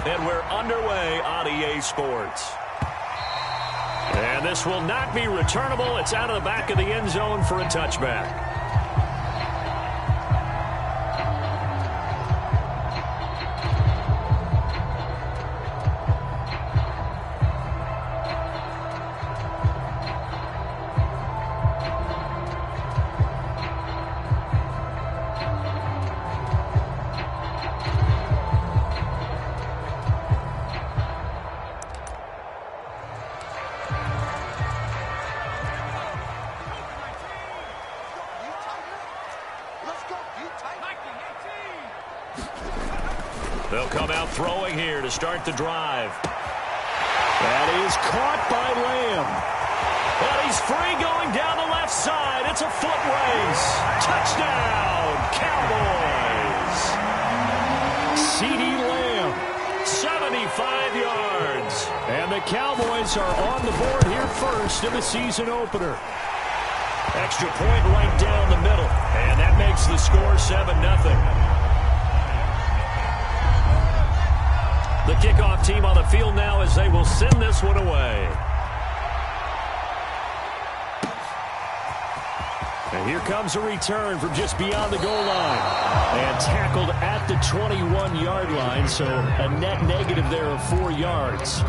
And we're underway on EA Sports. And this will not be returnable. It's out of the back of the end zone for a touchback. They'll come out throwing here to start the drive. That is caught by Lamb. And he's free going down the left side. It's a foot race. Touchdown, Cowboys. CeeDee Lamb, 75 yards. And the Cowboys are on the board here first in the season opener. Extra point right down the middle. And that makes the score 7-0. The kickoff team on the field now as they will send this one away. And here comes a return from just beyond the goal line. And tackled at the 21-yard line, so a net negative there of 4 yards.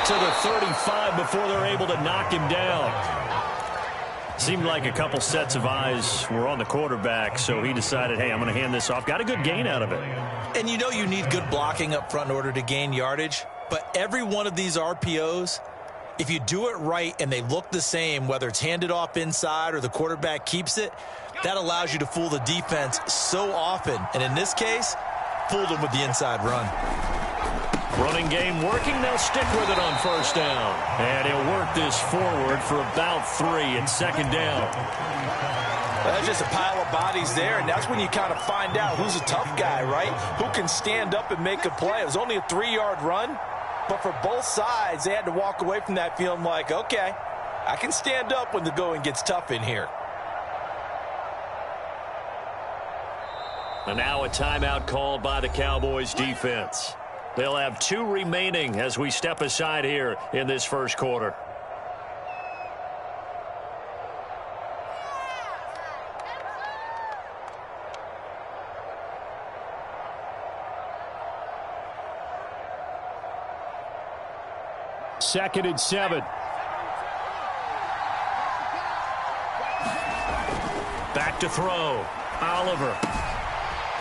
To the 35 before they're able to knock him down. Seemed like a couple sets of eyes were on the quarterback, so he decided, hey, I'm going to hand this off. Got a good gain out of it. And you know you need good blocking up front in order to gain yardage, but every one of these RPOs, if you do it right and they look the same, whether it's handed off inside or the quarterback keeps it, that allows you to fool the defense so often. And in this case, fooled them with the inside run. Running game working. They'll stick with it on first down. And he'll work this forward for about 3 and second down. That's just a pile of bodies there, and that's when you kind of find out who's a tough guy, right? Who can stand up and make a play. It was only a 3-yard run, but for both sides, they had to walk away from that feeling like, okay, I can stand up when the going gets tough in here. And now a timeout called by the Cowboys defense. They'll have 2 remaining as we step aside here in this first quarter. Second and 7. Back to throw. Oliver.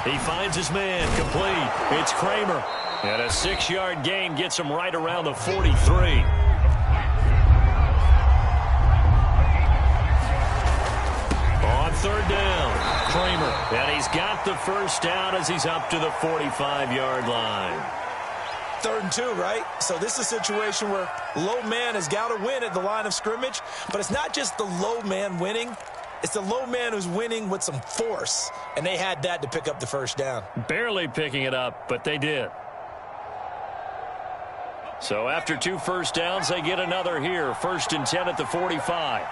He finds his man. Complete. It's Kramer. And a 6-yard gain gets him right around the 43. On third down, Kramer. And he's got the first down as he's up to the 45-yard line. 3rd and 2, right? So this is a situation where low man has got to win at the line of scrimmage, but it's not just the low man winning. It's the low man who's winning with some force, and they had that to pick up the first down. Barely picking it up, but they did. So after 2 first downs, they get another here. 1st and 10 at the 45.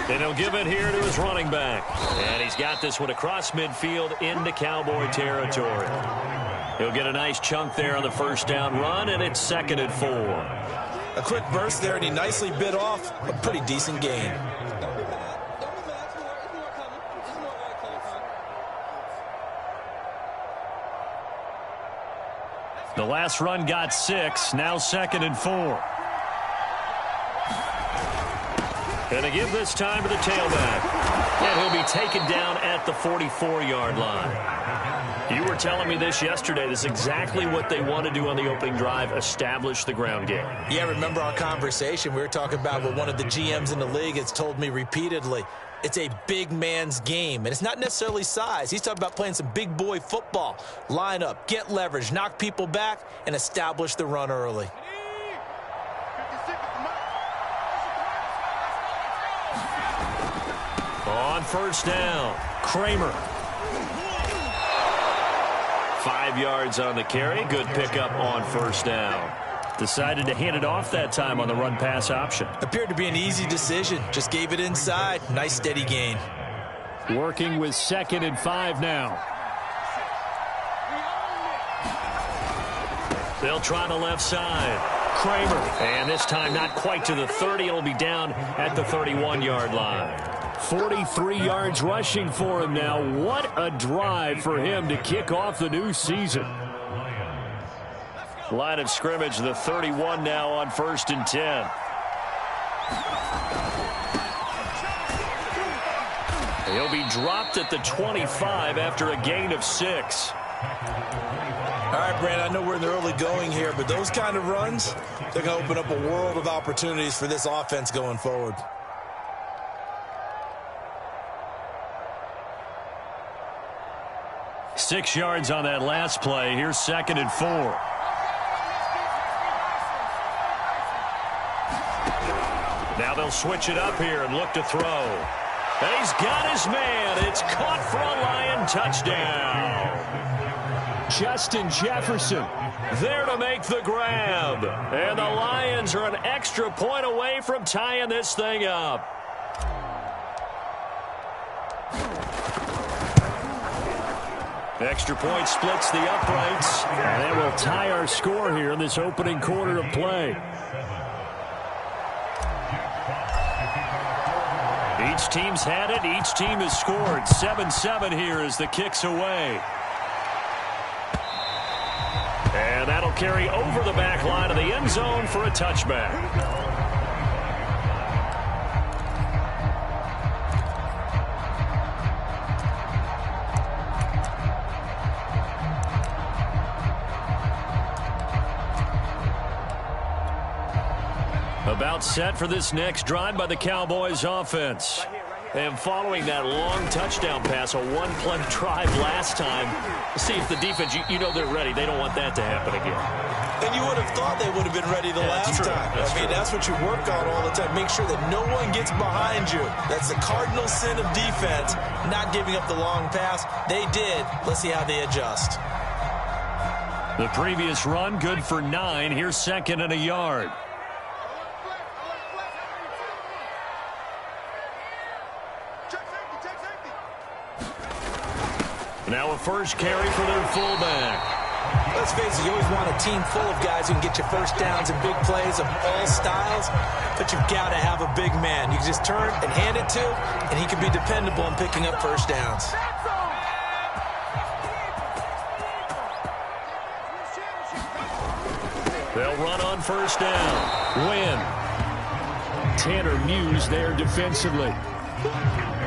And he'll give it here to his running back. And he's got this one across midfield into Cowboy territory. He'll get a nice chunk there on the first down run, and it's 2nd and 4. A quick burst there, and he nicely bit off a pretty decent gain. The last run got 6, now 2nd and 4. And they give this time to the tailback. And he'll be taken down at the 44-yard line. You were telling me this yesterday. This is exactly what they want to do on the opening drive, establish the ground game. Yeah, remember our conversation? We were talking about what one of the GMs in the league has told me repeatedly. It's a big man's game, and it's not necessarily size. He's talking about playing some big boy football. Line up, get leverage, knock people back, and establish the run early. On first down, Kramer. 5 yards on the carry. Good pickup on first down. Decided to hand it off that time on the run-pass option. Appeared to be an easy decision. Just gave it inside. Nice steady gain. Working with 2nd and 5 now. They'll try the left side. Kramer. And this time not quite to the 30. It'll be down at the 31-yard line. 43 yards rushing for him now. What a drive for him to kick off the new season. Line of scrimmage, the 31 now on 1st and 10. He'll be dropped at the 25 after a gain of 6. All right, Brandon, I know we're in the early going here, but those kind of runs, they're going to open up a world of opportunities for this offense going forward. Six yards on that last play. Here's 2nd and 4. Now they'll switch it up here and look to throw. And he's got his man. It's caught for a Lion touchdown. Justin Jefferson there to make the grab. And the Lions are an extra point away from tying this thing up. Extra point splits the uprights. And that will tie our score here in this opening quarter of play. Each team's had it. Each team has scored. 7-7 here as the kick's away. And that'll carry over the back line of the end zone for a touchback. About set for this next drive by the Cowboys offense. And following that long touchdown pass, a one-play drive last time, see if the defense, you know they're ready. They don't want that to happen again. And you would have thought they would have been ready the last time. That's what you work on all the time. Make sure that no one gets behind you. That's the cardinal sin of defense, not giving up the long pass. They did. Let's see how they adjust. The previous run, good for 9. Here's 2nd and a yard. Now a first carry for their fullback. Let's face it, you always want a team full of guys who can get you first downs and big plays of all styles, but you've got to have a big man. You can just turn and hand it to, and he can be dependable in picking up first downs. They'll run on first down. Win. Tanner Muse there defensively.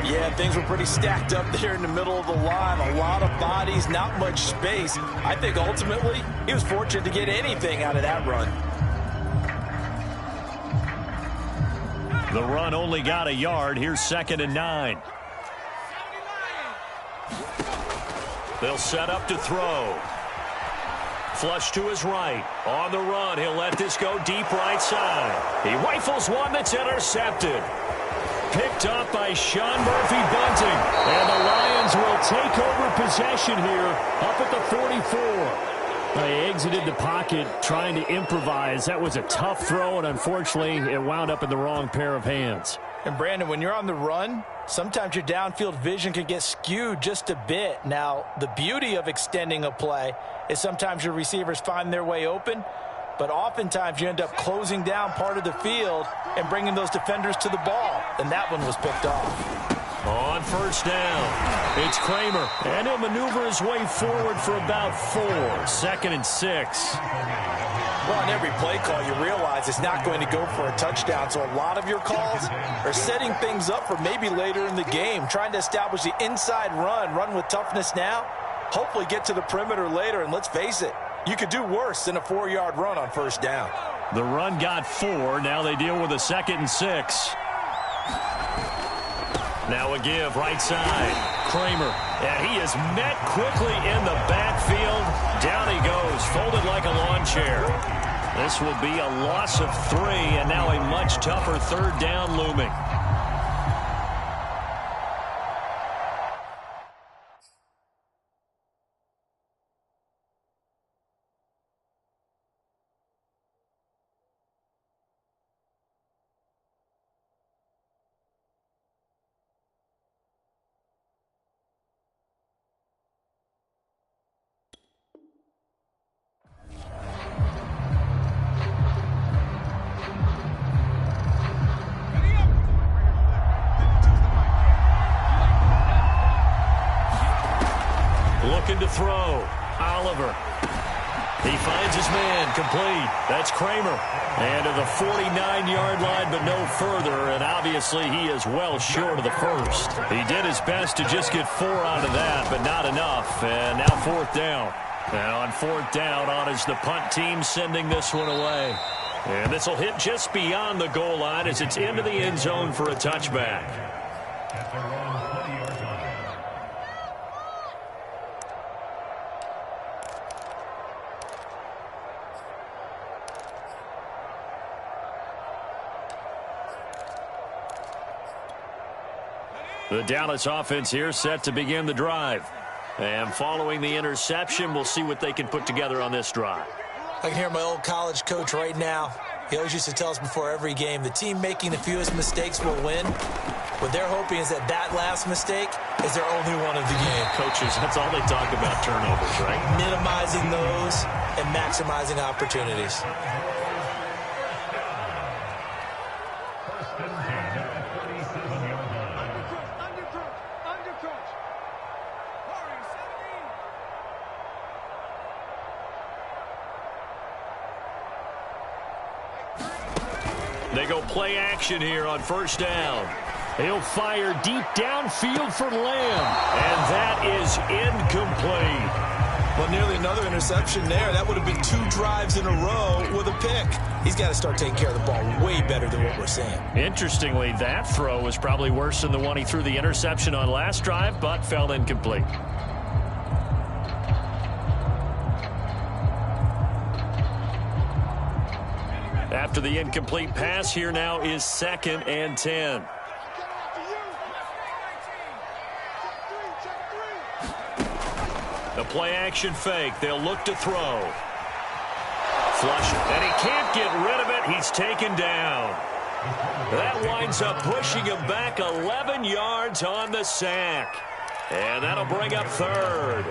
Yeah, things were pretty stacked up there in the middle of the line. A lot of bodies, not much space. I think ultimately he was fortunate to get anything out of that run. The run only got a yard. Here's 2nd and 9. They'll set up to throw. Flush to his right. On the run, he'll let this go deep right side. He rifles one that's intercepted. Picked up by Sean Murphy-Bunting. And the Lions will take over possession here up at the 44. He exited the pocket trying to improvise. That was a tough throw, and unfortunately, it wound up in the wrong pair of hands. And, Brandon, when you're on the run, sometimes your downfield vision can get skewed just a bit. Now, the beauty of extending a play is sometimes your receivers find their way open, but oftentimes you end up closing down part of the field and bringing those defenders to the ball, and that one was picked off. On first down, it's Kramer, and he'll maneuver his way forward for about 4. 2nd and 6. Well, on every play call, you realize it's not going to go for a touchdown, so a lot of your calls are setting things up for maybe later in the game, trying to establish the inside run with toughness now, hopefully get to the perimeter later, and let's face it, you could do worse than a 4-yard run on first down. The run got 4. Now they deal with a 2nd and 6. Now a give right side. Kramer, and he is met quickly in the backfield. Down he goes, folded like a lawn chair. This will be a loss of 3, and now a much tougher 3rd down looming. Looking to throw. Oliver. He finds his man. Complete. That's Kramer. And to the 49-yard line, but no further. And obviously he is well short of the first. He did his best to just get 4 out of that, but not enough. And now 4th down. And on 4th down, on is the punt team sending this one away. And this will hit just beyond the goal line as it's into the end zone for a touchback. The Dallas offense here set to begin the drive. And following the interception, we'll see what they can put together on this drive. I can hear my old college coach right now. He always used to tell us before every game, the team making the fewest mistakes will win. What they're hoping is that last mistake is their only one of the game. Coaches, that's all they talk about, turnovers, right? Minimizing those and maximizing opportunities. They go play action here on first down. He'll fire deep downfield for Lamb. And that is incomplete. Well, nearly another interception there. That would have been 2 drives in a row with a pick. He's got to start taking care of the ball way better than what we're seeing. Interestingly, that throw was probably worse than the one he threw the interception on last drive, but fell incomplete. After the incomplete pass, here now is 2nd and 10. The play action fake. They'll look to throw. Flush it. And he can't get rid of it. He's taken down. That winds up pushing him back 11 yards on the sack. And that'll bring up 3rd.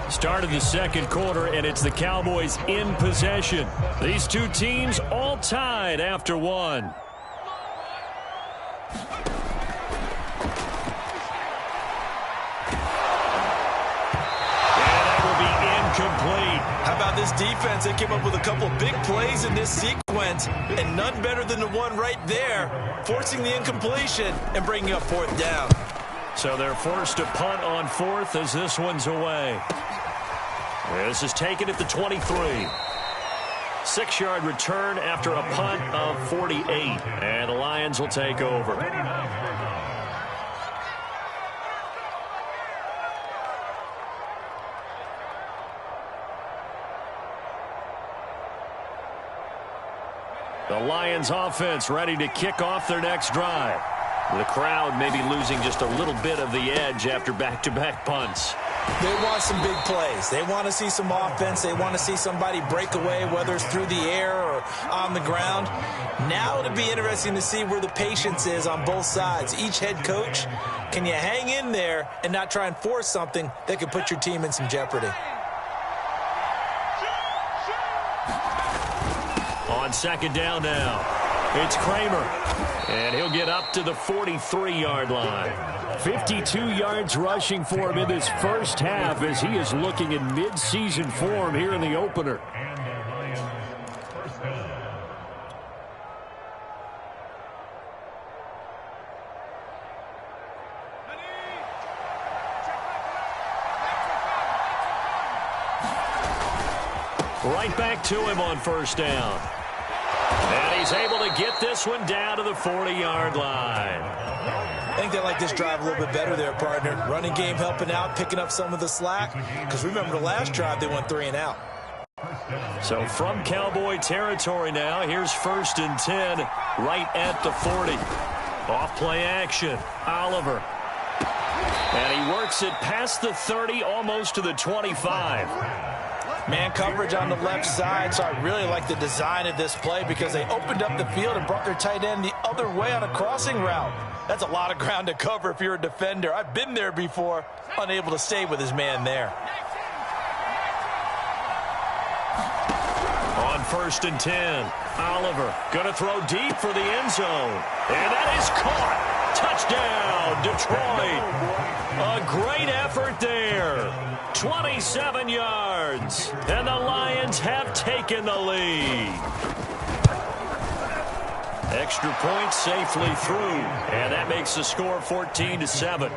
Start of the 2nd quarter, and it's the Cowboys in possession. These two teams all tied after 1. And that will be incomplete. How about this defense? They came up with a couple big plays in this sequence, and none better than the one right there, forcing the incompletion and bringing up 4th down. So they're forced to punt on 4th as this one's away. This is taken at the 23. 6-yard return after a punt of 48. And the Lions will take over. The Lions offense ready to kick off their next drive. The crowd may be losing just a little bit of the edge after back-to-back punts. They want some big plays. They want to see some offense. They want to see somebody break away, whether it's through the air or on the ground. Now it'll be interesting to see where the patience is on both sides. Each head coach, can you hang in there and not try and force something that could put your team in some jeopardy? On second down now, it's Kramer. And he'll get up to the 43-yard line. 52 yards rushing for him in this first half as he is looking in mid-season form here in the opener. Right back to him on first down. And he's able to get this one down to the 40-yard line. I think they like this drive a little bit better there, partner. Running game helping out, picking up some of the slack. Because remember, the last drive, they went 3 and out. So from Cowboy territory now, here's 1st and 10 right at the 40. Off play action, Oliver. And he works it past the 30, almost to the 25. Man coverage on the left side, so I really like the design of this play because they opened up the field and brought their tight end the other way on a crossing route. That's a lot of ground to cover if you're a defender. I've been there before, unable to stay with his man there. On 1st and 10, Oliver going to throw deep for the end zone. And that is caught. Touchdown, Detroit. A great effort there. 27 yards. And the Lions have taken the lead. Extra point safely through. And that makes the score 14-7.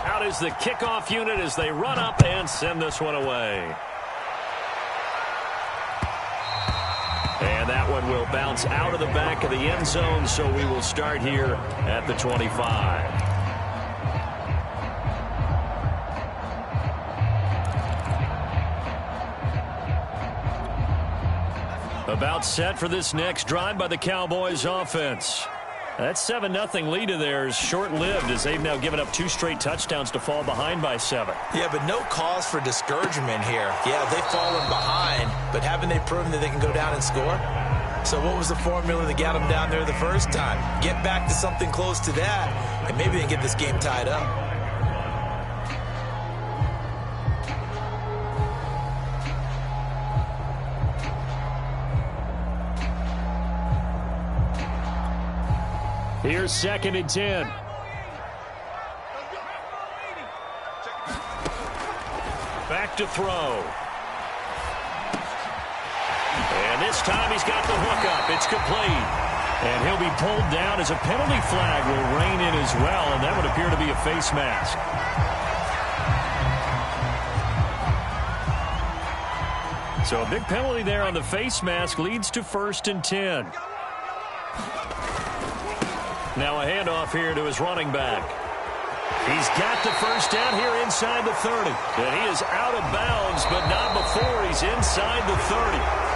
Out is the kickoff unit as they run up and send this one away. And that one will bounce out of the back of the end zone, so we will start here at the 25. About set for this next drive by the Cowboys offense. That 7-0 lead of theirs short-lived as they've now given up 2 straight touchdowns to fall behind by 7. Yeah, but no cause for discouragement here. Yeah, they've fallen behind, but haven't they proven that they can go down and score? So what was the formula that got them down there the first time? Get back to something close to that, and maybe they can get this game tied up. Here's 2nd and 10. Back to throw. And this time he's got the hook up. It's complete. And he'll be pulled down as a penalty flag will rein in as well, and that would appear to be a face mask. So a big penalty there on the face mask leads to 1st and 10. Now a handoff here to his running back. He's got the first down here inside the 30. And he is out of bounds, but not before he's inside the 30.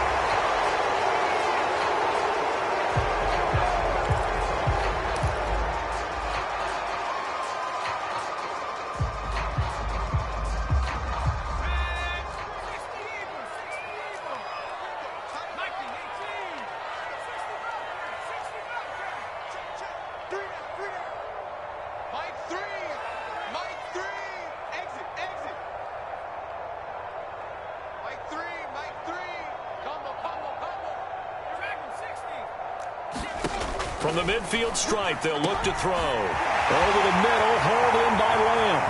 From the midfield stripe, they'll look to throw. Over the middle, hauled in by Lamb.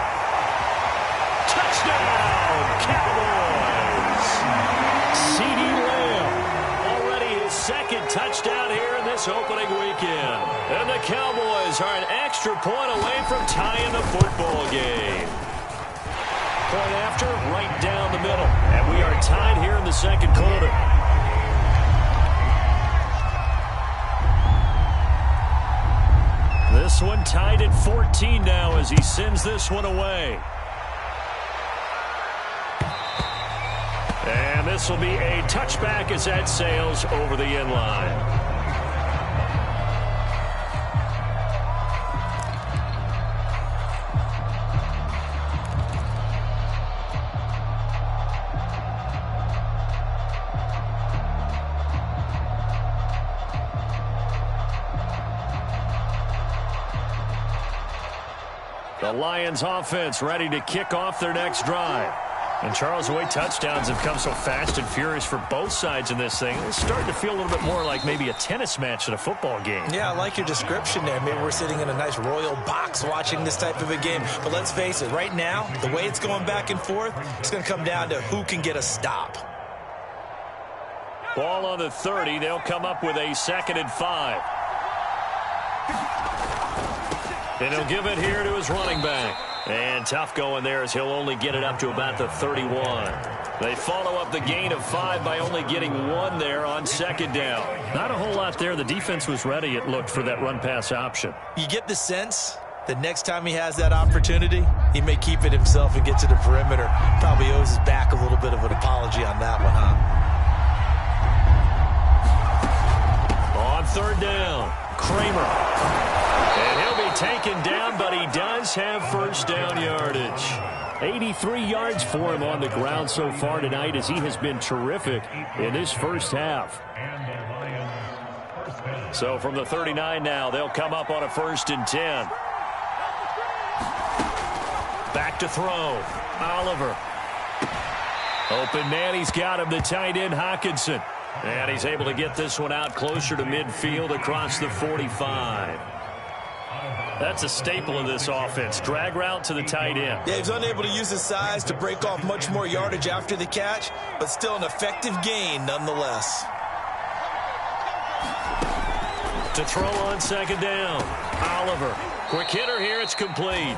Touchdown, Cowboys! C.D. Lamb, already his 2nd touchdown here in this opening weekend. And the Cowboys are an extra point away from tying the football game. Point after, right down the middle. And we are tied here in the 2nd quarter. This one tied at 14 now as he sends this one away. And this will be a touchback as that sails over the end line. The Lions offense ready to kick off their next drive. And Charles, the way touchdowns have come so fast and furious for both sides in this thing, it's starting to feel a little bit more like maybe a tennis match at a football game. Yeah, I like your description there. Maybe we're sitting in a nice royal box watching this type of a game. But let's face it, right now, the way it's going back and forth, it's going to come down to who can get a stop. Ball on the 30. They'll come up with a 2nd and 5. And he'll give it here to his running back. And tough going there as he'll only get it up to about the 31. They follow up the gain of 5 by only getting 1 there on 2nd down. Not a whole lot there. The defense was ready, it looked, for that run-pass option. You get the sense that next time he has that opportunity, he may keep it himself and get to the perimeter. Probably owes his back a little bit of an apology on that one, huh? On 3rd down, Kramer. And he'll be taken down, but he does have 1st down yardage. 83 yards for him on the ground so far tonight as he has been terrific in this first half. So from the 39 now, they'll come up on a 1st and 10. Back to throw. Oliver. Open man, he's got him, the tight end Hockenson. And he's able to get this one out closer to midfield across the 45. That's a staple of this offense. Drag route to the tight end. Yeah, he's unable to use his size to break off much more yardage after the catch, but still an effective gain nonetheless. To throw on 2nd down. Oliver. Quick hitter here. It's complete.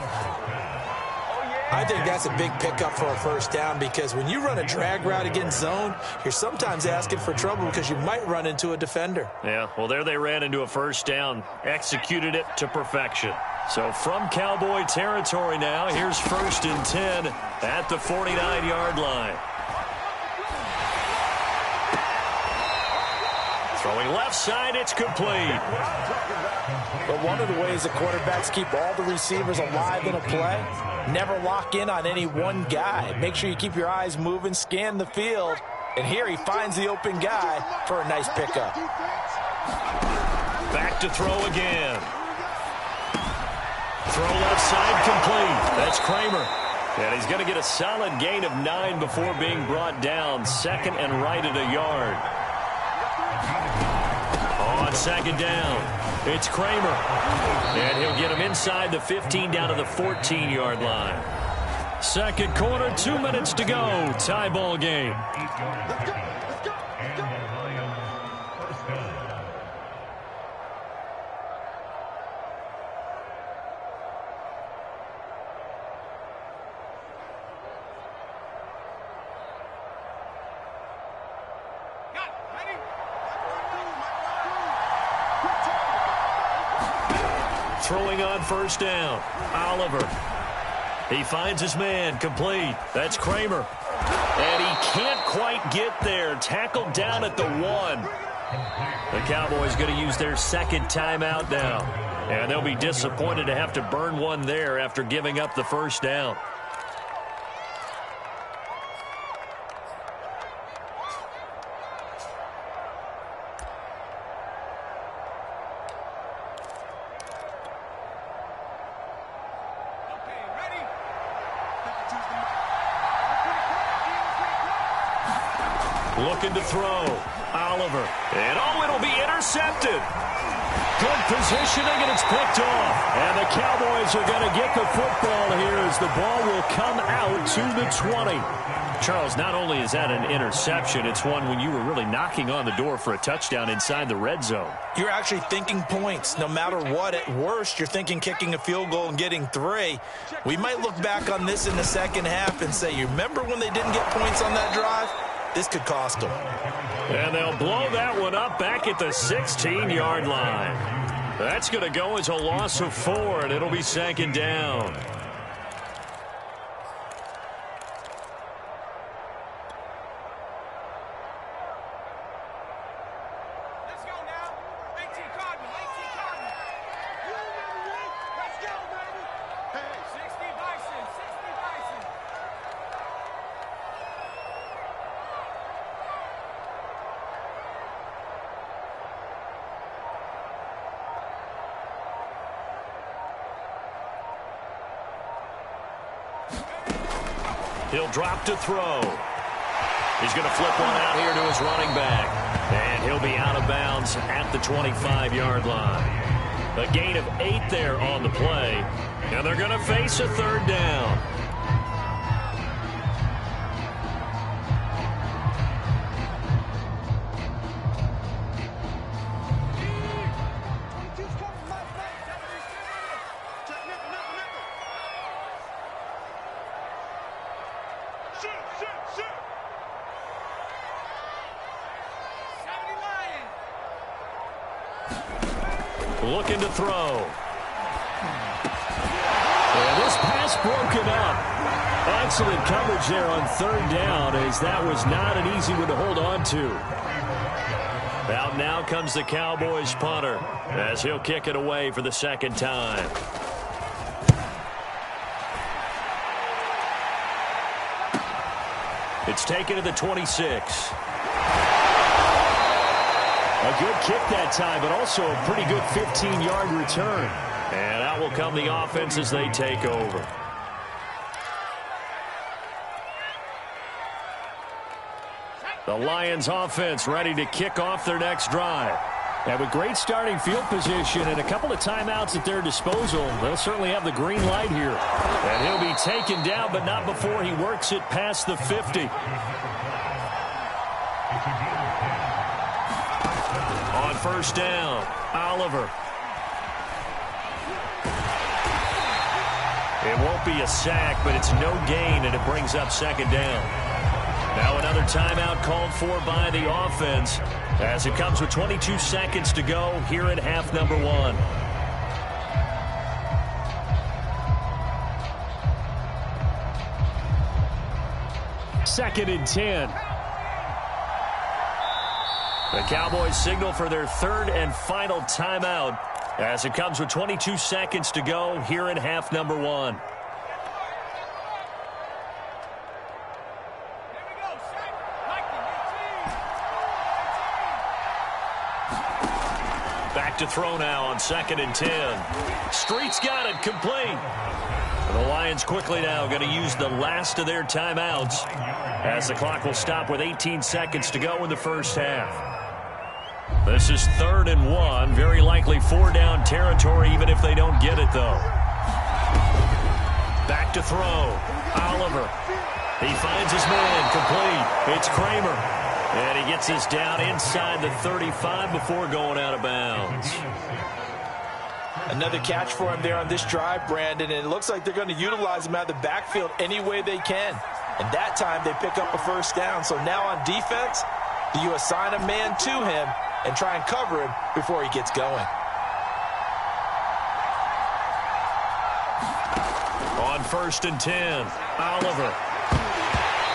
I think that's a big pickup for a 1st down because when you run a drag route against zone, you're sometimes asking for trouble because you might run into a defender. Yeah, well, there they ran into a 1st down. Executed it to perfection. So from Cowboy territory now, here's 1st and 10 at the 49-yard line. Throwing left side, it's complete. But one of the ways the quarterbacks keep all the receivers alive in a play, never lock in on any one guy. Make sure you keep your eyes moving, scan the field, and here he finds the open guy for a nice pickup. Back to throw again. Throw left side complete. That's Kramer. And he's going to get a solid gain of 9 before being brought down. 2nd and right at a yard. On 2nd down, it's Kramer. And he'll get him inside the 15 down to the 14-yard line. 2nd quarter, 2 minutes to go. Tie ball game. Throwing on 1st down. Oliver. He finds his man. Complete. That's Kramer. And he can't quite get there. Tackled down at the 1. The Cowboys going to use their 2nd timeout now. And they'll be disappointed to have to burn one there after giving up the 1st down. Looking to throw. Oliver. And it'll be intercepted. Good positioning, and it's picked off. And the Cowboys are going to get the football here as the ball will come out to the 20. Charles, not only is that an interception, it's one when you were really knocking on the door for a touchdown inside the red zone. You're actually thinking points. No matter what, at worst, you're thinking kicking a field goal and getting 3. We might look back on this in the 2nd half and say, you remember when they didn't get points on that drive? This could cost them. And they'll blow that one up back at the 16-yard line. That's going to go as a loss of 4, and it'll be 2nd down. He'll drop to throw. He's going to flip one out here to his running back. And he'll be out of bounds at the 25-yard line. A gain of 8 there on the play. And they're going to face a third down. Looking to throw. And this pass broken up. Excellent coverage there on third down, as that was not an easy one to hold on to. Out now comes the Cowboys punter, as he'll kick it away for the second time. It's taken to the 26. A good kick that time, but also a pretty good 15-yard return. And out will come the offense as they take over. The Lions offense ready to kick off their next drive. And with great starting field position and a couple of timeouts at their disposal, they'll certainly have the green light here. And he'll be taken down, but not before he works it past the 50. On first down, Oliver. It won't be a sack, but it's no gain, and it brings up second down. Now another timeout called for by the offense, as it comes with 22 seconds to go here in half number 1. Second and 10. The Cowboys signal for their third and final timeout, as it comes with 22 seconds to go here in half number 1. Back to throw now on second and 10. Street's got it, complete. The Lions quickly now going to use the last of their timeouts, as the clock will stop with 18 seconds to go in the first half. This is 3rd and 1, very likely 4-down territory, even if they don't get it, though. Back to throw. Oliver. He finds his man, complete. It's Kramer. And he gets this down inside the 35 before going out of bounds. Another catch for him there on this drive, Brandon, and it looks like they're going to utilize him out of the backfield any way they can. And that time they pick up a first down. So now on defense, do you assign a man to him and try and cover him before he gets going? On first and 10, Oliver.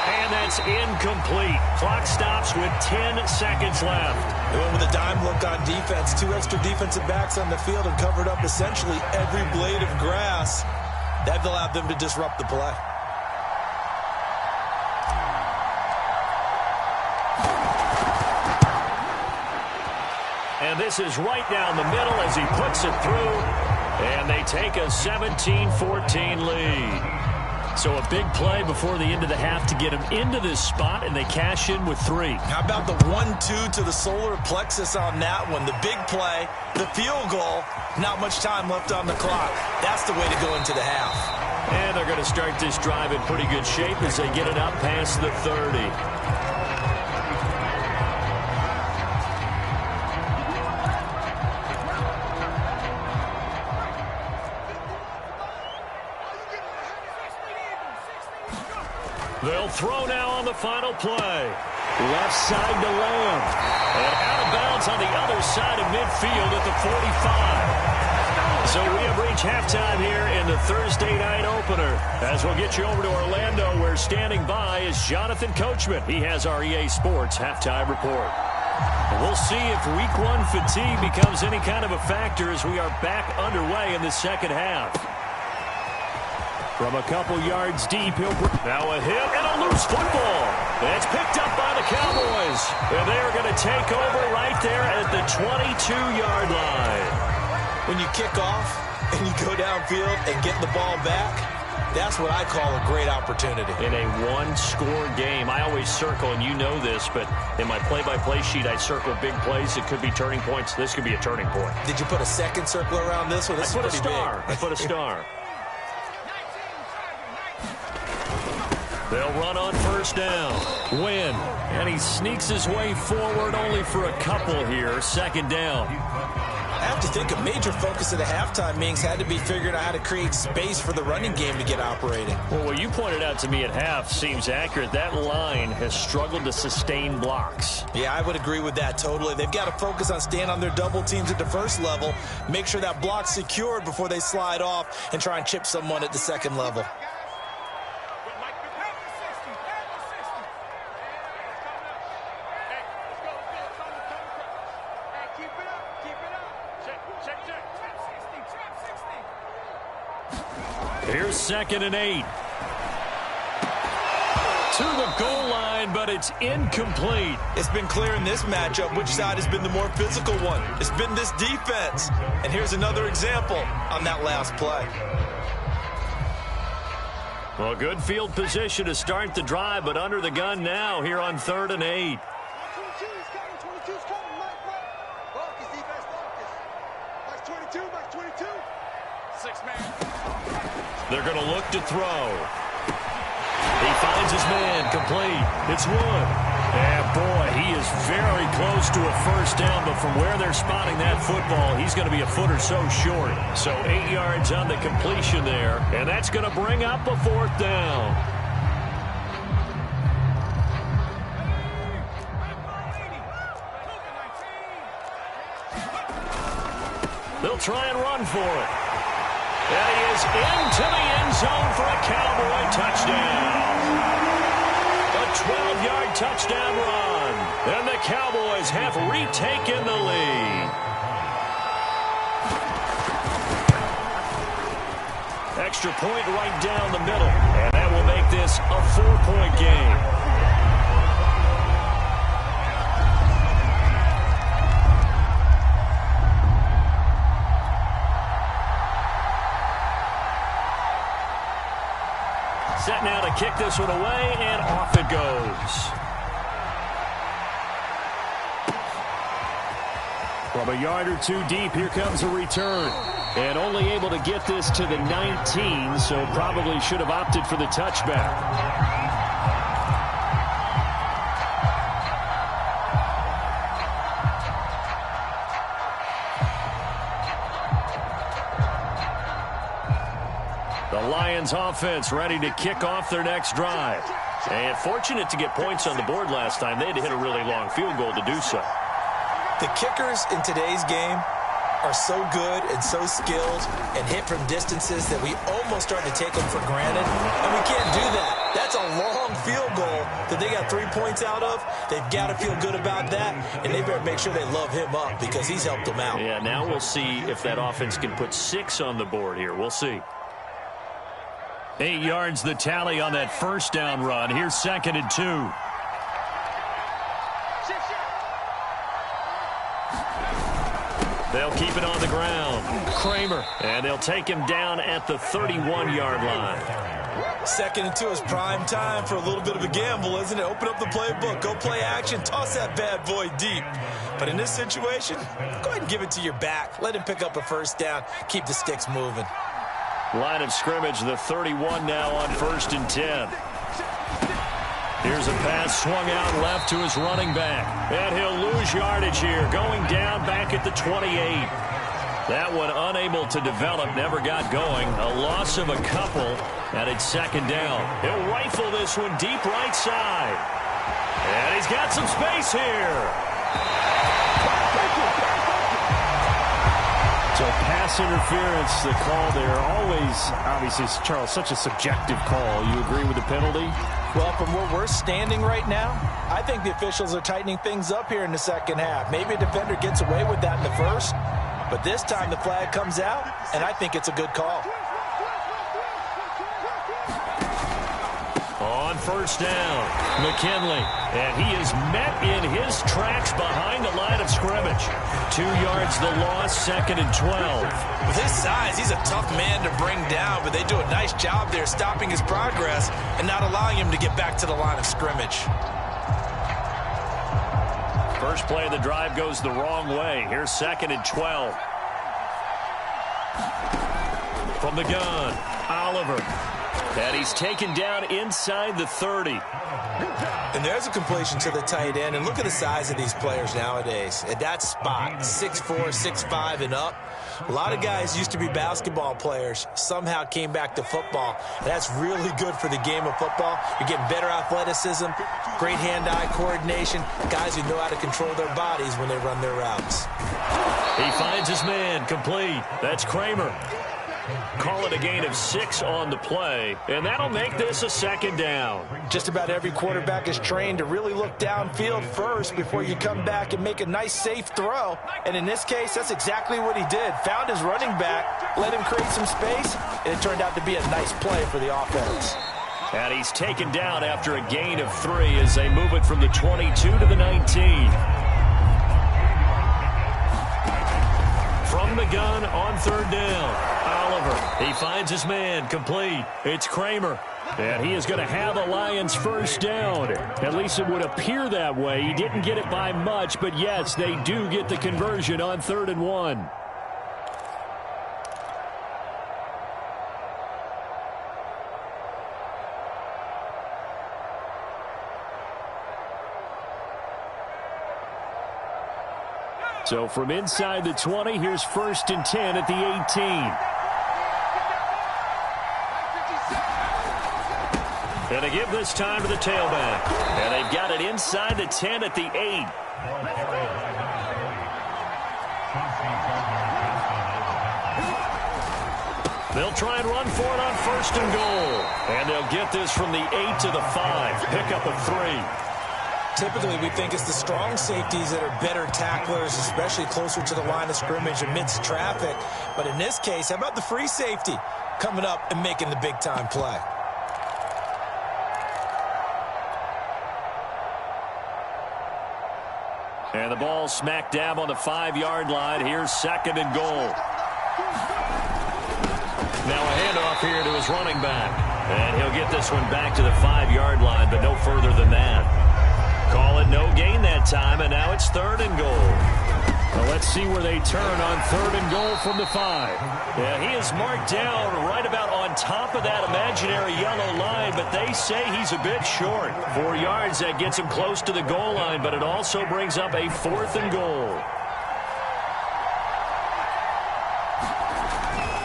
And that's incomplete. Clock stops with 10 seconds left. They went with a dime look on defense. 2 extra defensive backs on the field and covered up essentially every blade of grass. That allowed them to disrupt the play. And this is right down the middle as he puts it through. And they take a 17-14 lead. So a big play before the end of the half to get him into this spot, and they cash in with 3. How about the 1-2 to the solar plexus on that one? The big play, the field goal, not much time left on the clock. That's the way to go into the half. And they're going to start this drive in pretty good shape as they get it up past the 30. They'll throw now on the final play. Left side to Lamb. And out of bounds on the other side of midfield at the 45. So we have reached halftime here in the Thursday night opener. As we'll get you over to Orlando, where standing by is Jonathan Coachman. He has our EA Sports halftime report. We'll see if Week 1 fatigue becomes any kind of a factor as we are back underway in the second half. From a couple yards deep, now a hit and a loose football. It's picked up by the Cowboys. And they are going to take over right there at the 22-yard line. When you kick off and you go downfield and get the ball back, That's what I call a great opportunity. In a one-score game, I always circle, and you know this, but in my play-by-play sheet, I circle big plays. It could be turning points. This could be a turning point. Did you put a second circle around this one? This I put a star. I put a star. They'll run on first down. Win. And he sneaks his way forward only for a couple here. Second down. I have to think a major focus of the halftime meetings had to be figuring out how to create space for the running game to get operating. Well, what you pointed out to me at half seems accurate. That line has struggled to sustain blocks. Yeah, I would agree with that totally. They've got to focus on staying on their double teams at the first level, make sure that block's secured before they slide off and try and chip someone at the second level. Here's 2nd and 8. To the goal line, but it's incomplete. It's been clear in this matchup which side has been the more physical one. It's been this defense. And here's another example on that last play. Well, good field position to start the drive, but under the gun now here on 3rd and 8. They're going to look to throw. He finds his man, complete. It's Wood. And boy, he is very close to a first down, but from where they're spotting that football, he's going to be a foot or so short. So 8 yards on the completion there, and that's going to bring up a 4th down. They'll try and run for it. And he is into the end zone for a Cowboy touchdown. A 12-yard touchdown run. And the Cowboys have retaken the lead. Extra point right down the middle. And that will make this a 4-point game. Set now to kick this one away, and off it goes. From a yard or two deep, here comes a return. And only able to get this to the 19, so probably should have opted for the touchback. The Lions offense ready to kick off their next drive. And fortunate to get points on the board last time. They had to hit a really long field goal to do so. The kickers in today's game are so good and so skilled and hit from distances that we almost start to take them for granted. And we can't do that. That's a long field goal that they got 3 points out of. They've got to feel good about that, and they better make sure they love him up because he's helped them out. Yeah, now we'll see if that offense can put 6 on the board here. We'll see. 8 yards the tally on that first down run. Here's 2nd and 2. They'll keep it on the ground. Kramer. And they'll take him down at the 31-yard line. 2nd and 2 is prime time for a little bit of a gamble, isn't it? Open up the playbook. Go play action. Toss that bad boy deep. But in this situation, go ahead and give it to your back. Let him pick up a first down. Keep the sticks moving. Line of scrimmage, the 31 now on 1st and 10. Here's a pass swung out left to his running back. And he'll lose yardage here, going down back at the 28. That one unable to develop, never got going. A loss of a couple, and it's 2nd down. He'll rifle this one deep right side. And he's got some space here. So pass interference, the call there. Always, obviously, Charles, such a subjective call. You agree with the penalty? Well, from where we're standing right now, I think the officials are tightening things up here in the second half. Maybe a defender gets away with that in the first, but this time the flag comes out, and I think it's a good call. On first down. McKinley, and he is met in his tracks behind the line of scrimmage. 2 yards the loss, 2nd and 12. With his size, he's a tough man to bring down, but they do a nice job there stopping his progress and not allowing him to get back to the line of scrimmage. First play of the drive goes the wrong way. Here's 2nd and 12. From the gun, Oliver. And he's taken down inside the 30. And there's a completion to the tight end. And look at the size of these players nowadays. At that spot, 6'4", 6'5", and up. A lot of guys used to be basketball players, somehow came back to football. And that's really good for the game of football. You're getting better athleticism, great hand-eye coordination, guys who know how to control their bodies when they run their routes. He finds his man, complete. That's Kramer. Call it a gain of 6 on the play, and that'll make this a 2nd down. Just about every quarterback is trained to really look downfield first before you come back and make a nice, safe throw. And in this case, that's exactly what he did. Found his running back, let him create some space, and it turned out to be a nice play for the offense. And he's taken down after a gain of 3 as they move it from the 22 to the 19. From the gun on 3rd down. Oliver, he finds his man, complete. It's Kramer, and he is going to have the Lions first down. At least it would appear that way. He didn't get it by much, but yes, they do get the conversion on 3rd and 1. So from inside the 20, here's 1st and 10 at the 18. And they give this time to the tailback. And they've got it inside the 10 at the 8. They'll try and run for it on 1st and goal. And they'll get this from the 8 to the 5. Pick up a 3. Typically, we think it's the strong safeties that are better tacklers, especially closer to the line of scrimmage amidst traffic. But in this case, how about the free safety coming up and making the big-time play? And the ball smack dab on the 5-yard line. Here's 2nd and goal. Now a handoff here to his running back. And he'll get this one back to the 5-yard line, but no further than that. Call it no gain that time, and now it's 3rd and goal. Well, let's see where they turn on 3rd and goal from the 5. Yeah, he is marked down right about on top of that imaginary yellow line, but they say he's a bit short. 4 yards, that gets him close to the goal line, but it also brings up a 4th and goal.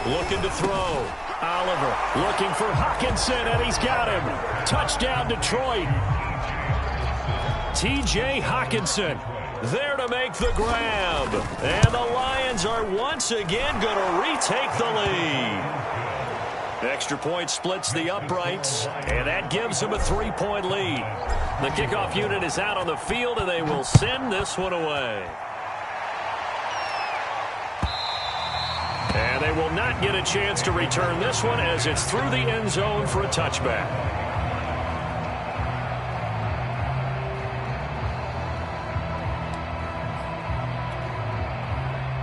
Looking to throw. Oliver looking for Hockenson, and he's got him. Touchdown, Detroit. T.J. Hockenson there to make the grab. And the Lions are once again going to retake the lead. Extra point splits the uprights, and that gives them a 3-point lead. The kickoff unit is out on the field, and they will send this one away. And they will not get a chance to return this one as it's through the end zone for a touchback.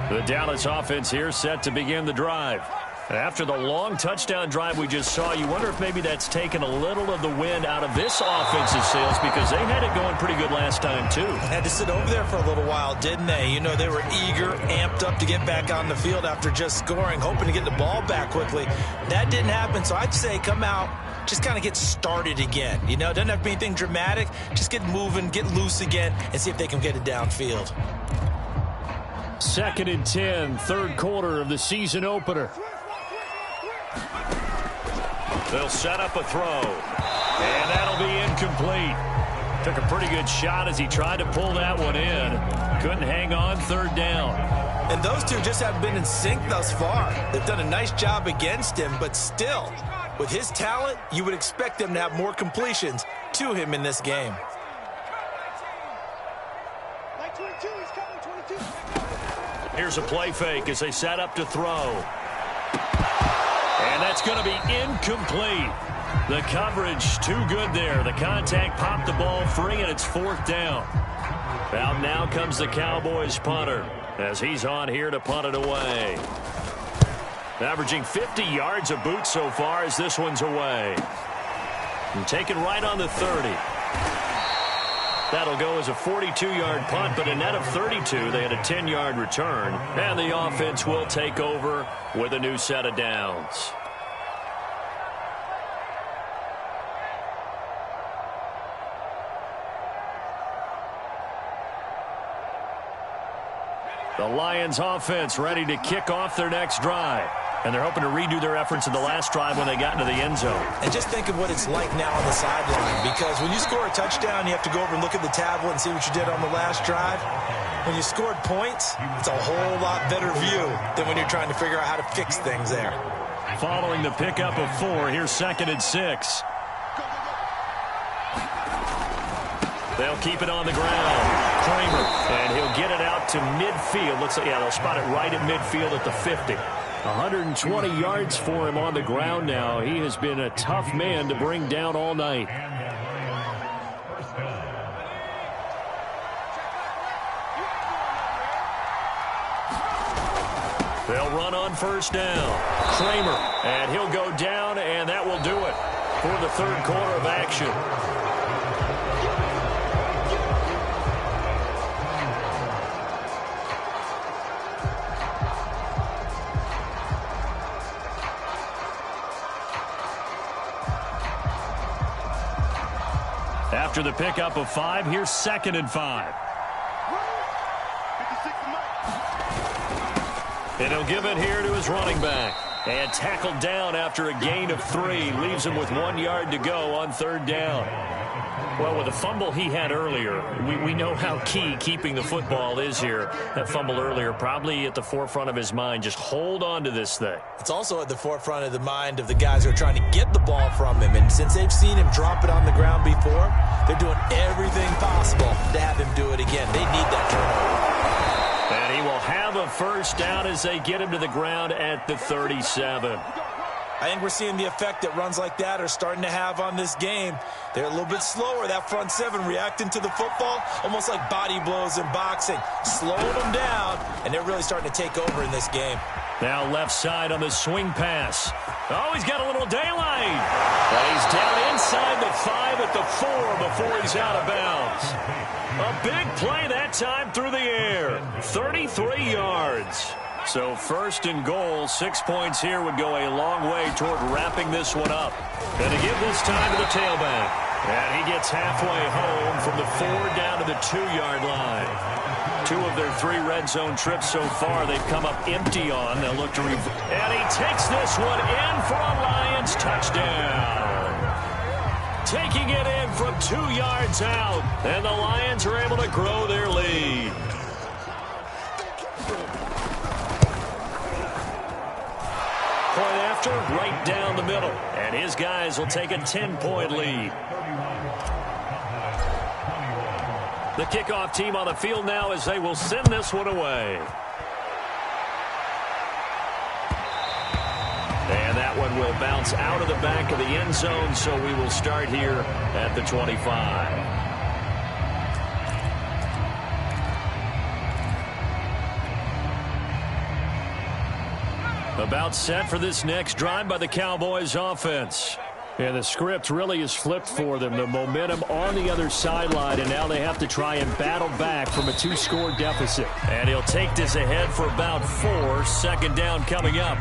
The Dallas offense here set to begin the drive. After the long touchdown drive we just saw, you wonder if maybe that's taken a little of the wind out of this offensive sails, because they had it going pretty good last time too. Had to sit over there for a little while, didn't they? You know, they were eager, amped up to get back on the field after just scoring, hoping to get the ball back quickly. That didn't happen, so I'd say come out, just kind of get started again. You know, it doesn't have to be anything dramatic. Just get moving, get loose again, and see if they can get it downfield. 2nd and 10, 3rd quarter of the season opener. They'll set up a throw, and that'll be incomplete. Took a pretty good shot as he tried to pull that one in. Couldn't hang on, 3rd down. And those two just haven't been in sync thus far. They've done a nice job against him, but still, with his talent, you would expect them to have more completions to him in this game. Here's a play fake as they set up to throw. And that's going to be incomplete. The coverage too good there. The contact popped the ball free, and it's 4th down. Out now comes the Cowboys punter as he's on here to punt it away. Averaging 50 yards a boot so far as this one's away. And taken right on the 30. That'll go as a 42-yard punt, but a net of 32. They had a 10-yard return, and the offense will take over with a new set of downs. The Lions offense ready to kick off their next drive. And they're hoping to redo their efforts in the last drive when they got into the end zone. And just think of what it's like now on the sideline, because when you score a touchdown, you have to go over and look at the tablet and see what you did on the last drive. When you scored points, it's a whole lot better view than when you're trying to figure out how to fix things there. Following the pickup of 4, here's 2nd and 6. They'll keep it on the ground. Kramer, and he'll get it out to midfield. Looks like, yeah, they'll spot it right at midfield at the 50. 120 yards for him on the ground now. He has been a tough man to bring down all night. They'll run on 1st down. Kramer, and he'll go down, and that will do it for the 3rd quarter of action. After the pickup of 5, here's 2nd and 5. And he'll give it here to his running back. And tackled down after a gain of 3. Leaves him with 1 yard to go on 3rd down. Well, with the fumble he had earlier, we know how key keeping the football is here. That fumble earlier probably at the forefront of his mind. Just hold on to this thing. It's also at the forefront of the mind of the guys who are trying to get the ball from him. And since they've seen him drop it on the ground before, they're doing everything possible to have him do it again. They need that turnover. And he will have a 1st down as they get him to the ground at the 37. I think we're seeing the effect that runs like that are starting to have on this game. They're a little bit slower, that front 7 reacting to the football, almost like body blows in boxing, slowing them down, and they're really starting to take over in this game. Now left side on the swing pass. Oh, he's got a little daylight. But he's down inside the 5 at the 4 before he's out of bounds. A big play that time through the air. 33 yards. So 1st and goal, 6 points here would go a long way toward wrapping this one up. And to give this time to the tailback. And he gets halfway home from the 4 down to the 2-yard line. 2 of their 3 red zone trips so far they've come up empty on. They'll look to and he takes this one in for a Lions touchdown. Taking it in from 2 yards out. And the Lions are able to grow their lead. Point after, right down the middle. And his guys will take a 10-point lead. The kickoff team on the field now as they will send this one away. And that one will bounce out of the back of the end zone, so we will start here at the 25. About set for this next drive by the Cowboys offense. And the script really is flipped for them. The momentum on the other sideline, and now they have to try and battle back from a 2-score deficit. And he'll take this ahead for about 4. 2nd down coming up.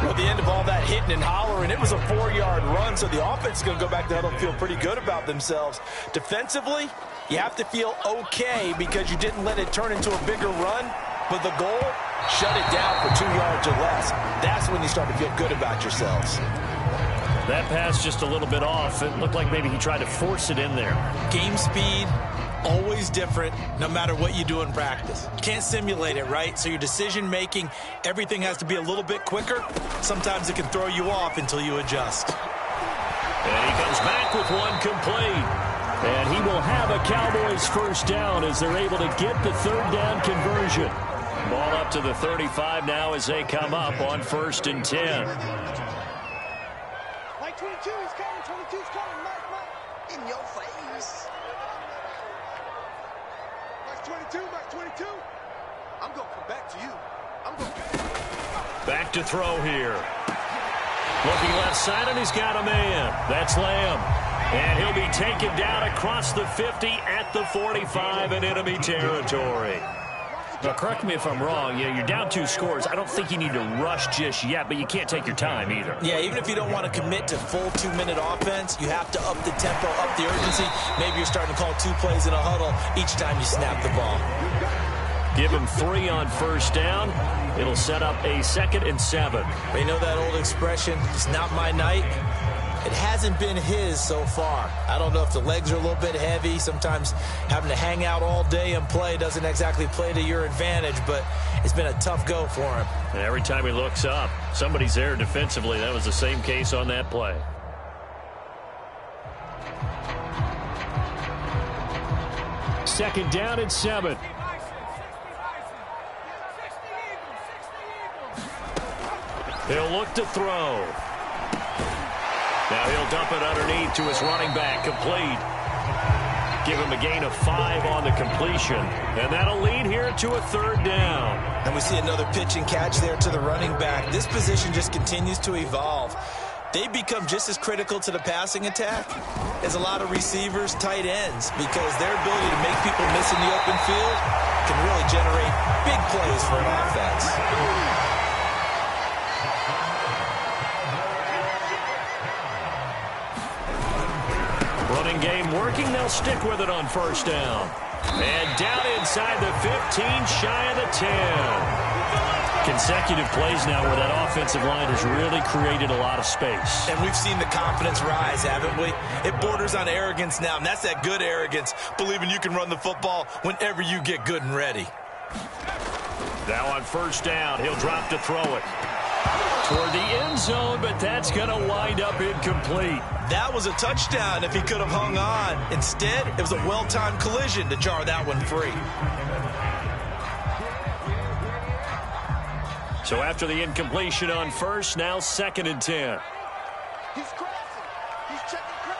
Well, at the end of all that hitting and hollering, it was a 4-yard run, so the offense is going to go back to huddle and feel pretty good about themselves. Defensively, you have to feel okay because you didn't let it turn into a bigger run. But the goal, shut it down for 2 yards or less. That's when you start to feel good about yourselves. That pass just a little bit off. It looked like maybe he tried to force it in there. Game speed, always different, no matter what you do in practice. You can't simulate it, right? So your decision-making, everything has to be a little bit quicker. Sometimes it can throw you off until you adjust. And he comes back with one complete. And he will have a Cowboys 1st down as they're able to get the 3rd down conversion. Ball up to the 35 now as they come up on 1st and 10. in your face. Max 22, Max 22. I'm going to come back to you. Back to throw here. Looking left side, and he's got a man. That's Lamb. And he'll be taken down across the 50 at the 45 in enemy territory. Now, correct me if I'm wrong. Yeah, you're down 2 scores. I don't think you need to rush just yet, but you can't take your time either. Yeah, even if you don't want to commit to full 2-minute offense, you have to up the tempo, up the urgency. Maybe you're starting to call 2 plays in a huddle each time you snap the ball. Give him 3 on first down. It'll set up a 2nd and 7. But you know that old expression, it's not my night? It hasn't been his so far. I don't know if the legs are a little bit heavy. Sometimes having to hang out all day and play doesn't exactly play to your advantage, but it's been a tough go for him. And every time he looks up, somebody's there defensively. That was the same case on that play. Second down and 7. He'll look to throw. Now he'll dump it underneath to his running back, complete. Give him a gain of 5 on the completion. And that'll lead here to a 3rd down. And we see another pitch and catch there to the running back. This position just continues to evolve. They become just as critical to the passing attack as a lot of receivers, tight ends, because their ability to make people miss in the open field can really generate big plays for an offense. Running game working. They'll stick with it on first down. And down inside the 15, shy of the 10. Consecutive plays now where that offensive line has really created a lot of space. And we've seen the confidence rise, haven't we? It borders on arrogance now, and that's that good arrogance, believing you can run the football whenever you get good and ready. Now on first down, he'll drop to throw it toward the end zone, but that's going to wind up incomplete. That was a touchdown if he could have hung on. Instead, it was a well-timed collision to jar that one free. So after the incompletion on first, now 2nd and 10. He's crossing. He's checking cross.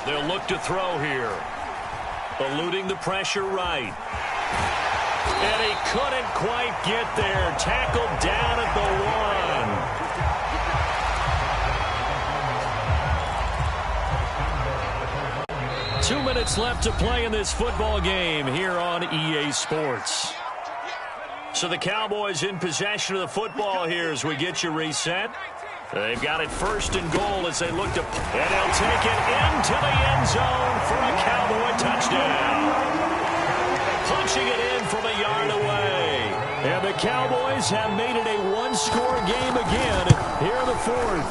They'll look to throw here. Eluding the pressure right. And he couldn't quite get there. Tackled down at the 1. 2 minutes left to play in this football game here on EA Sports. So the Cowboys in possession of the football here as we get you reset. They've got it 1st and goal as they look to... And they'll take it into the end zone for a Cowboy touchdown. Punching it in from a yard away. And the Cowboys have made it a 1-score game again here in the 4th.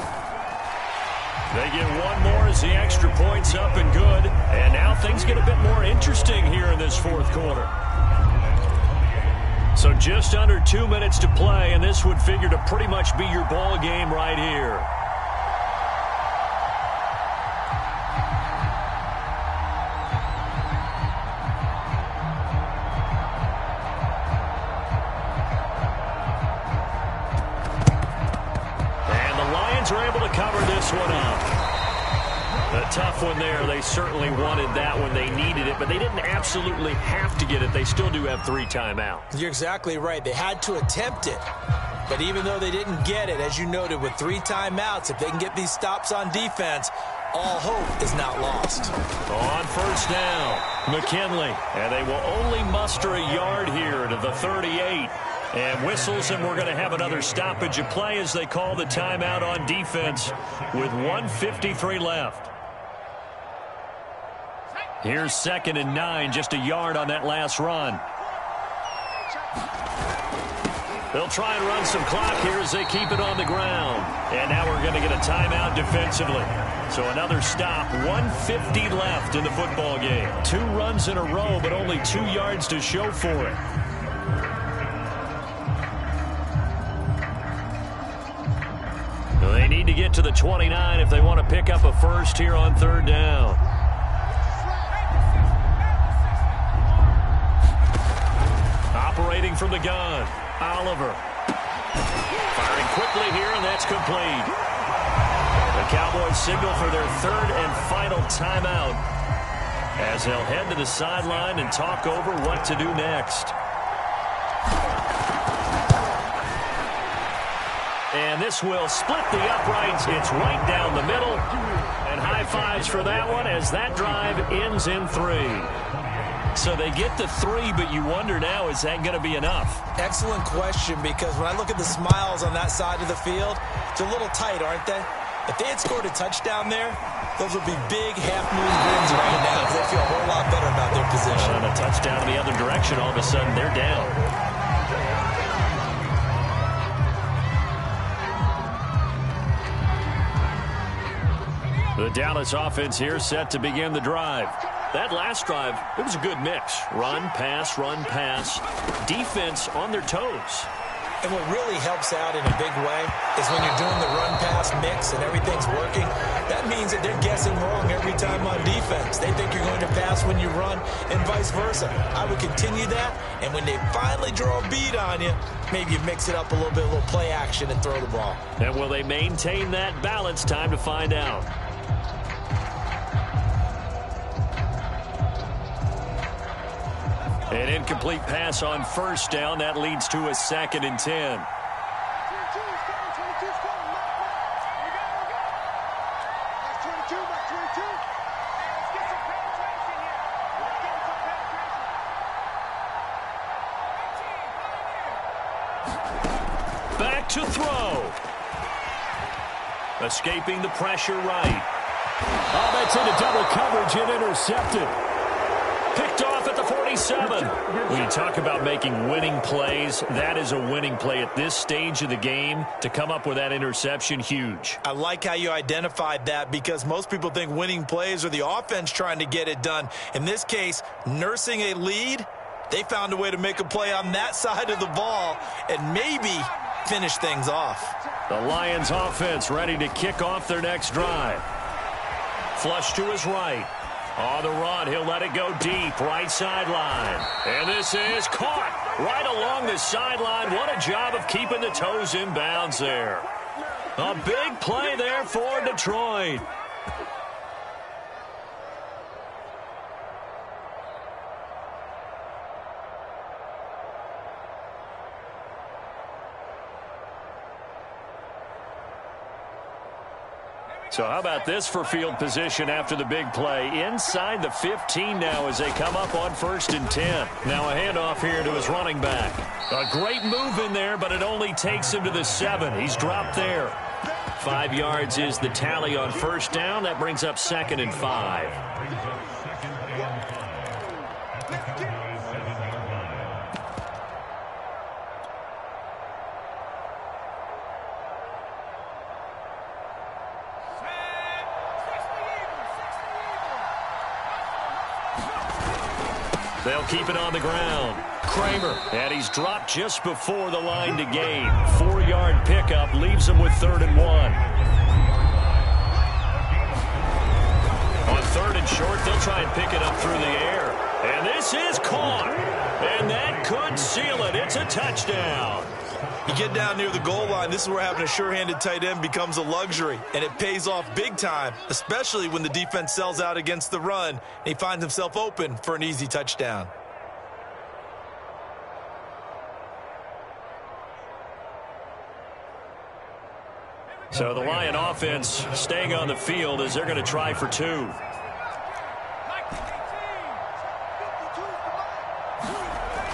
They get one more as the extra point's up and good. And now things get a bit more interesting here in this 4th quarter. So just under 2 minutes to play, and this would figure to pretty much be your ball game right here. And the Lions are able to cover this one up. A tough one there. They certainly wanted that when they needed it, but they didn't absolutely have to get it. They still do have 3 timeouts. You're exactly right. They had to attempt it. But even though they didn't get it, as you noted, with 3 timeouts, if they can get these stops on defense, all hope is not lost. On first down, McKinley. And they will only muster a yard here to the 38. And whistles, and we're going to have another stoppage of play as they call the timeout on defense with 1:53 left. Here's 2nd and 9, just a yard on that last run. They'll try and run some clock here as they keep it on the ground. And now we're going to get a timeout defensively. So another stop, 1:50 left in the football game. 2 runs in a row, but only 2 yards to show for it. They need to get to the 29 if they want to pick up a first here on 3rd down. Throwing from the gun, Oliver. Firing quickly here, and that's complete. The Cowboys signal for their third and final timeout as they'll head to the sideline and talk over what to do next. And this will split the uprights. It's right down the middle. And high fives for that one as that drive ends in 3. So they get the 3, but you wonder now, is that going to be enough? Excellent question, because when I look at the smiles on that side of the field, they're a little tight, aren't they? If they had scored a touchdown there, those would be big half-moon grins right now because they feel a whole lot better about their position. On a touchdown in the other direction, all of a sudden they're down. The Dallas offense here set to begin the drive. That last drive, it was a good mix. Run, pass, defense on their toes. And what really helps out in a big way is when you're doing the run-pass mix and everything's working, that means that they're guessing wrong every time on defense. They think you're going to pass when you run and vice versa. I would continue that, and when they finally draw a bead on you, maybe you mix it up a little bit, a little play action, and throw the ball. And will they maintain that balance? Time to find out. An incomplete pass on first down. That leads to a 2nd and 10. Back to throw. Escaping the pressure right. Oh, that's into double coverage and intercepted. Picked off at the 47. When you talk about making winning plays, that is a winning play at this stage of the game. To come up with that interception, huge. I like how you identified that, because most people think winning plays are the offense trying to get it done. In this case, nursing a lead, they found a way to make a play on that side of the ball and maybe finish things off. The Lions offense ready to kick off their next drive. Flush to his right. On the run, he'll let it go deep, right sideline. And this is caught right along the sideline. What a job of keeping the toes in bounds there. A big play there for Detroit. So how about this for field position after the big play? Inside the 15 now as they come up on 1st and 10. Now a handoff here to his running back. A great move in there, but it only takes him to the 7. He's dropped there. 5 yards is the tally on first down. That brings up 2nd and 5. They'll keep it on the ground. Kramer, and he's dropped just before the line to gain. 4-yard pickup leaves him with 3rd and 1. On 3rd and short, they'll try and pick it up through the air. And this is caught. And that could seal it. It's a touchdown. You get down near the goal line, this is where having a sure-handed tight end becomes a luxury, and it pays off big time, especially when the defense sells out against the run, and he finds himself open for an easy touchdown. So the Lion offense staying on the field as they're going to try for 2.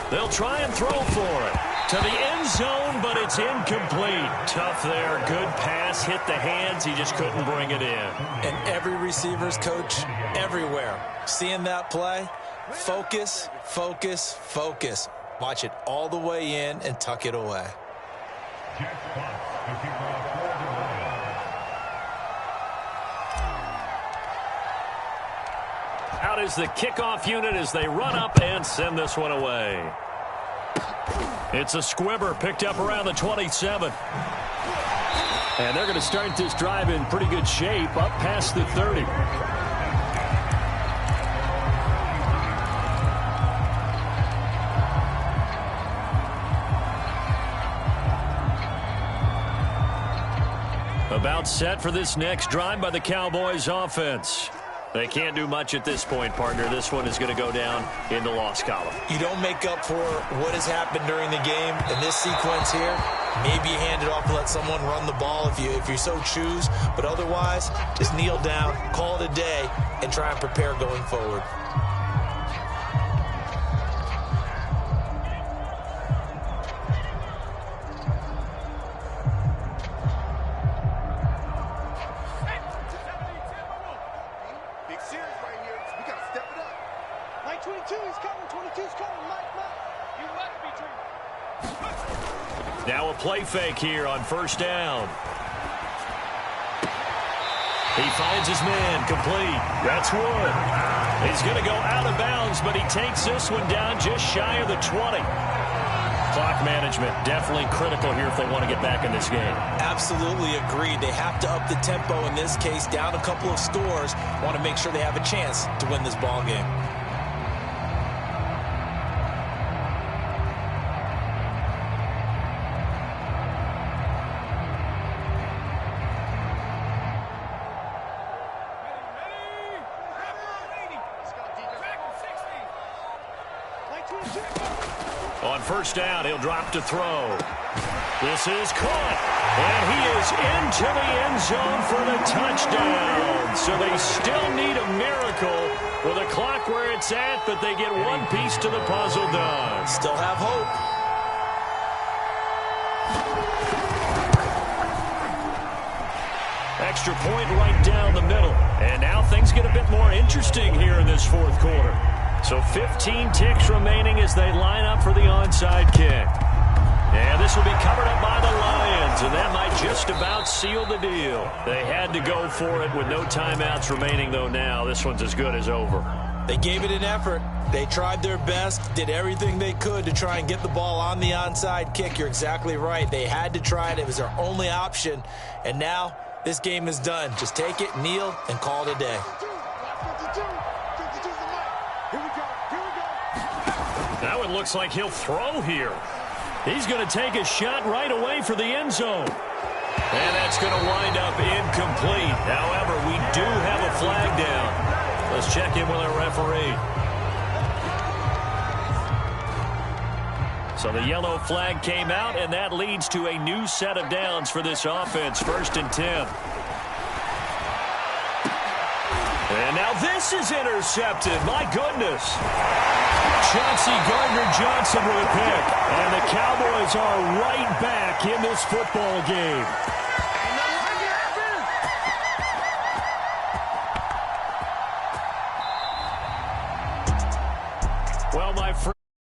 They'll try and throw for it. To the end zone, but it's incomplete. Tough there. Good pass. Hit the hands. He just couldn't bring it in. And every receiver's coach everywhere. Seeing that play, focus, focus, focus. Watch it all the way in and tuck it away. Out is the kickoff unit as they run up and send this one away. It's a squibber picked up around the 27. And they're going to start this drive in pretty good shape up past the 30. About set for this next drive by the Cowboys offense. They can't do much at this point, partner. This one is going to go down in the loss column. You don't make up for what has happened during the game in this sequence here. Maybe you hand it off to let someone run the ball if you so choose. But otherwise, just kneel down, call it a day, and try and prepare going forward. Now a play fake here on first down. He finds his man complete. That's Wood. He's going to go out of bounds, but he takes this one down just shy of the 20. Clock management definitely critical here if they want to get back in this game. Absolutely agreed. They have to up the tempo in this case, down a couple of scores. Want to make sure they have a chance to win this ball game. On first down, he'll drop to throw. This is caught, and he is into the end zone for the touchdown. So they still need a miracle with a clock where it's at, but they get one piece to the puzzle done. Still have hope. Extra point right down the middle. And now things get a bit more interesting here in this fourth quarter. So 15 ticks remaining as they line up for the onside kick. And this will be covered up by the Lions, and that might just about seal the deal. They had to go for it with no timeouts remaining, though now this one's as good as over. They gave it an effort. They tried their best, did everything they could to try and get the ball on the onside kick. You're exactly right. They had to try it. It was their only option. And now this game is done. Just take it, kneel, and call it a day. Now it looks like he'll throw here. He's going to take a shot right away for the end zone. And that's going to wind up incomplete. However, we do have a flag down. Let's check in with our referee. So the yellow flag came out, and that leads to a new set of downs for this offense. 1st and 10. And now this is intercepted. My goodness. Chauncey Gardner-Johnson with a pick. And the Cowboys are right back in this football game.